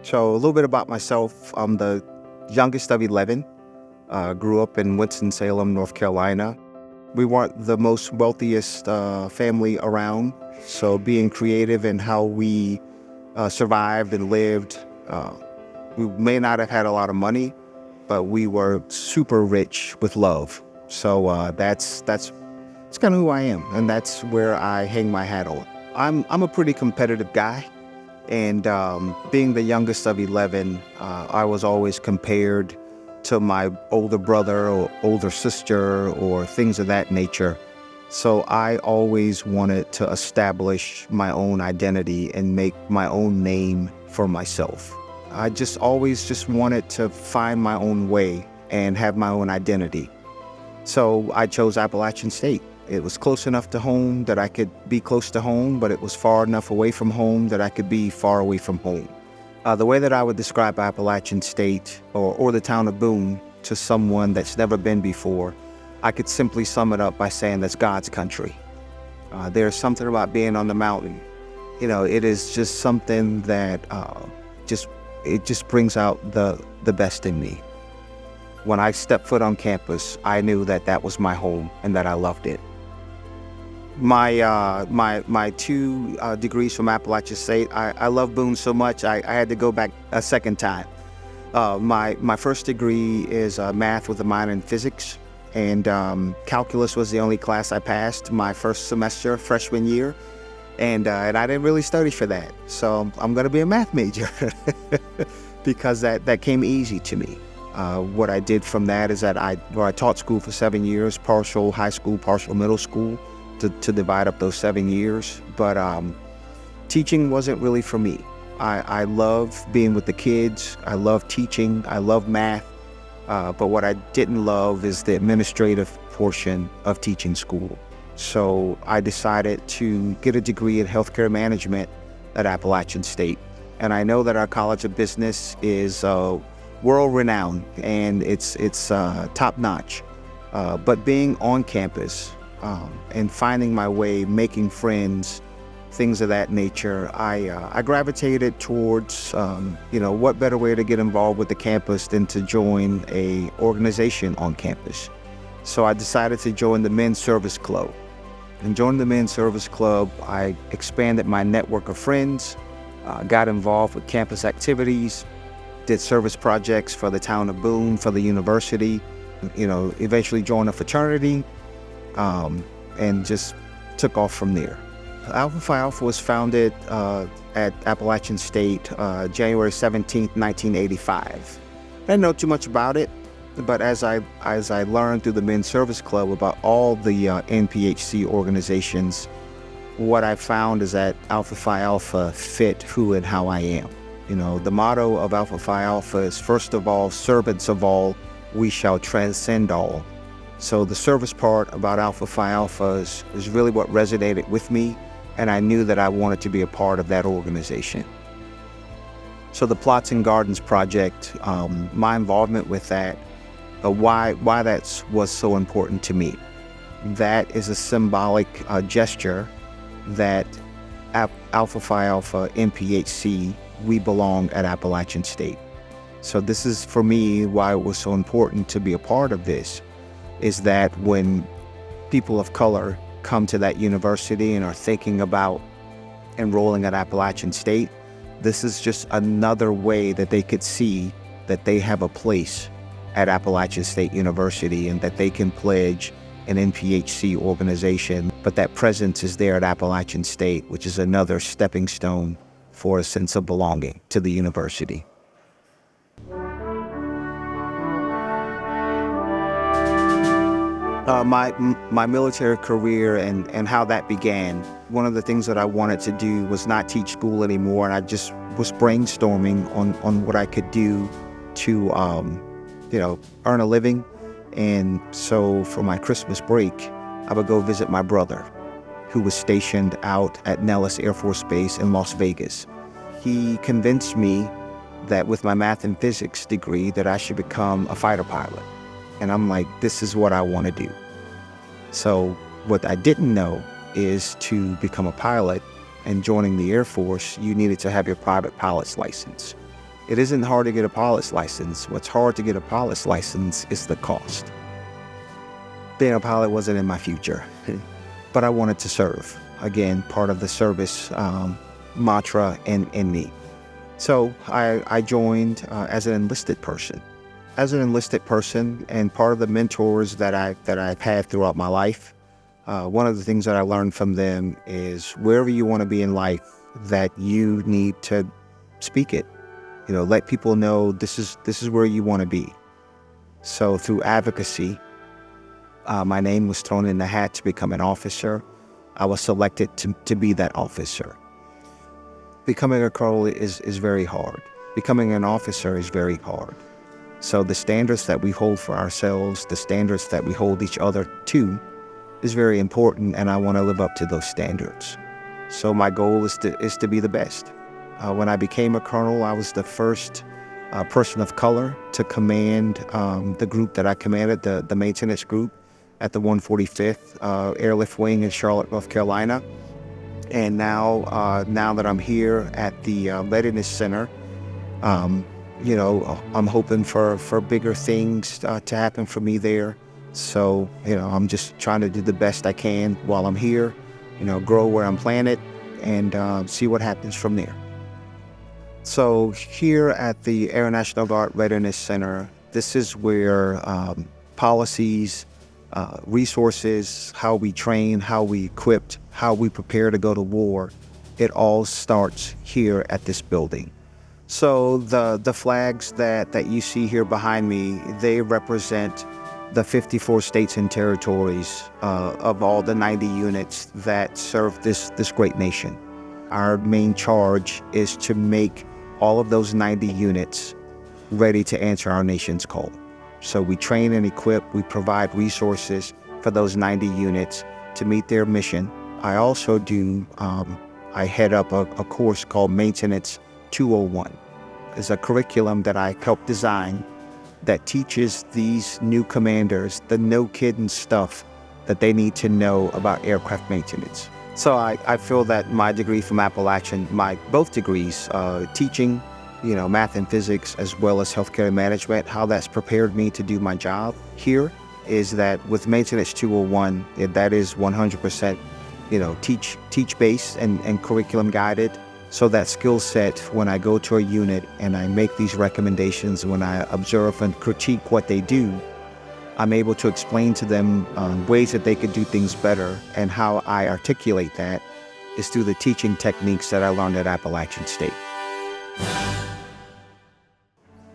So a little bit about myself. I'm the youngest of 11. Grew up in Winston-Salem, North Carolina. We weren't the most wealthiest family around, so being creative in how we survived and lived, we may not have had a lot of money, but we were super rich with love. So that's kind of who I am, and that's where I hang my hat on. I'm a pretty competitive guy. And being the youngest of 11, I was always compared to my older brother or older sister or things of that nature. So I always wanted to establish my own identity and make my own name for myself. I just always wanted to find my own way and have my own identity. So I chose Appalachian State. It was close enough to home that I could be close to home, but it was far enough away from home that I could be far away from home. The way that I would describe Appalachian State or the town of Boone to someone that's never been before, I could simply sum it up by saying that's God's country. There's something about being on the mountain. You know, it is just something that it just brings out the best in me. When I stepped foot on campus, I knew that that was my home and that I loved it. My two degrees from Appalachian State, I love Boone so much, I had to go back a second time. My first degree is math with a minor in physics, and calculus was the only class I passed my first semester, freshman year, and I didn't really study for that. So I'm going to be a math major because that came easy to me. What I did from that is that I taught school for 7 years, partial high school, partial middle school, to divide up those 7 years. But teaching wasn't really for me. I love being with the kids. I love teaching. I love math. But what I didn't love is the administrative portion of teaching school. So I decided to get a degree in healthcare management at Appalachian State. And I know that our College of Business is world-renowned and it's top-notch. But being on campus and finding my way, making friends, things of that nature, I gravitated towards, what better way to get involved with the campus than to join a organization on campus. So I decided to join the Men's Service Club. And joining the Men's Service Club, I expanded my network of friends, got involved with campus activities, did service projects for the town of Boone, for the university, eventually joined a fraternity, and just took off from there. Alpha Phi Alpha was founded at Appalachian State January 17th, 1985. I didn't know too much about it, but as I learned through the Men's Service Club about all the NPHC organizations, what I found is that Alpha Phi Alpha fit who and how I am. The motto of Alpha Phi Alpha is, first of all, servants of all, we shall transcend all. So the service part about Alpha Phi Alpha is really what resonated with me, and I knew that I wanted to be a part of that organization. So the Plots and Gardens Project, my involvement with that, why that was so important to me. That is a symbolic gesture that Alpha Phi Alpha NPHC, we belong at Appalachian State. So this is, for me, why it was so important to be a part of this, is that when people of color come to that university and are thinking about enrolling at Appalachian State, this is just another way that they could see that they have a place at Appalachian State University and that they can pledge an NPHC organization, but that presence is there at Appalachian State, which is another stepping stone for a sense of belonging to the university. My military career and how that began, one of the things that I wanted to do was not teach school anymore, and I just was brainstorming on what I could do to earn a living. And so for my Christmas break, I would go visit my brother, who was stationed out at Nellis Air Force Base in Las Vegas. He convinced me that with my math and physics degree that I should become a fighter pilot. And I'm like, this is what I want to do. So what I didn't know is to become a pilot and joining the Air Force, you needed to have your private pilot's license. It isn't hard to get a pilot's license. What's hard to get a pilot's license is the cost. Being a pilot wasn't in my future, but I wanted to serve. Again, part of the service mantra in me. So I joined as an enlisted person. As an enlisted person, and part of the mentors that I've had throughout my life, one of the things that I learned from them is wherever you want to be in life, that you need to speak it. Let people know this is where you want to be. So through advocacy, my name was thrown in the hat to become an officer. I was selected to be that officer. Becoming a colonel is very hard. Becoming an officer is very hard. So the standards that we hold for ourselves, the standards that we hold each other to, is very important, and I want to live up to those standards. So my goal is to be the best. When I became a colonel, I was the first person of color to command the group that I commanded, the maintenance group at the 145th Airlift Wing in Charlotte, North Carolina. And now that I'm here at the Readiness Center, I'm hoping for bigger things to happen for me there. So, I'm just trying to do the best I can while I'm here, grow where I'm planted, and see what happens from there. So here at the Air National Guard Readiness Center, this is where policies, resources, how we train, how we equip, how we prepare to go to war, it all starts here at this building. So the flags that you see here behind me, they represent the 54 states and territories of all the 90 units that serve this great nation. Our main charge is to make all of those 90 units ready to answer our nation's call. So we train and equip, we provide resources for those 90 units to meet their mission. I also I head up a course called Maintenance 201. It's a curriculum that I helped design that teaches these new commanders the no-kidding stuff that they need to know about aircraft maintenance. So I feel that my degree from Appalachian, both degrees, teaching, math and physics, as well as healthcare management, how that's prepared me to do my job here is that with Maintenance 201, that is 100%, teach-based and curriculum guided. So that skill set, when I go to a unit and I make these recommendations, when I observe and critique what they do, I'm able to explain to them ways that they could do things better, and how I articulate that is through the teaching techniques that I learned at Appalachian State.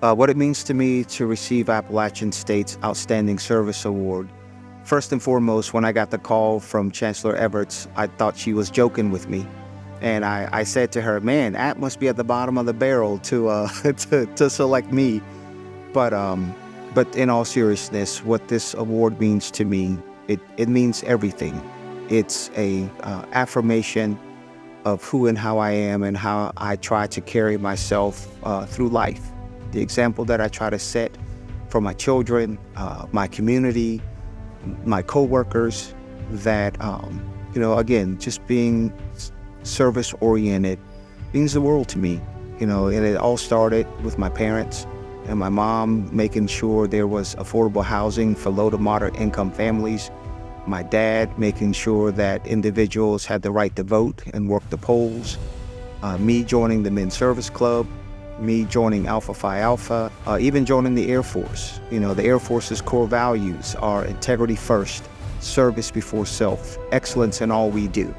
What it means to me to receive Appalachian State's Outstanding Service Award, first and foremost, when I got the call from Chancellor Evarts, I thought she was joking with me. And I said to her, man, App must be at the bottom of the barrel to select me. But in all seriousness, what this award means to me, it means everything. It's a affirmation of who and how I am and how I try to carry myself through life. The example that I try to set for my children, my community, my coworkers, that, again, just being service-oriented means the world to me. And it all started with my parents and my mom making sure there was affordable housing for low to moderate income families. My dad making sure that individuals had the right to vote and work the polls. Me joining the Men's Service Club, me joining Alpha Phi Alpha, even joining the Air Force. The Air Force's core values are integrity first, service before self, excellence in all we do.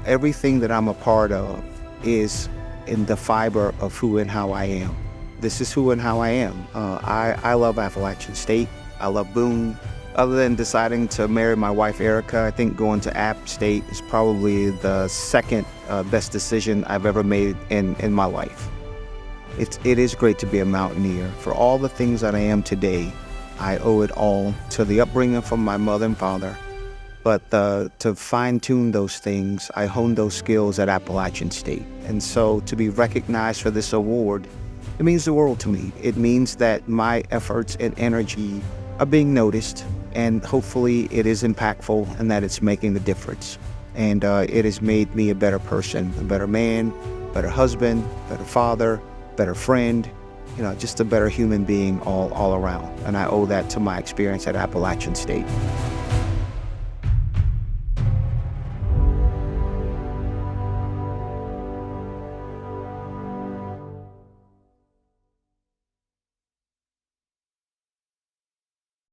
Everything that I'm a part of is in the fiber of who and how I am. This is who and how I am. I love Appalachian State. I love Boone. Other than deciding to marry my wife, Erica, I think going to App State is probably the second best decision I've ever made in my life. It is great to be a mountaineer. For all the things that I am today, I owe it all to the upbringing from my mother and father. But to fine-tune those things, I honed those skills at Appalachian State. And so to be recognized for this award, it means the world to me. It means that my efforts and energy are being noticed, and hopefully it is impactful and that it's making the difference. And it has made me a better person, a better man, better husband, better father, better friend, just a better human being all around. And I owe that to my experience at Appalachian State.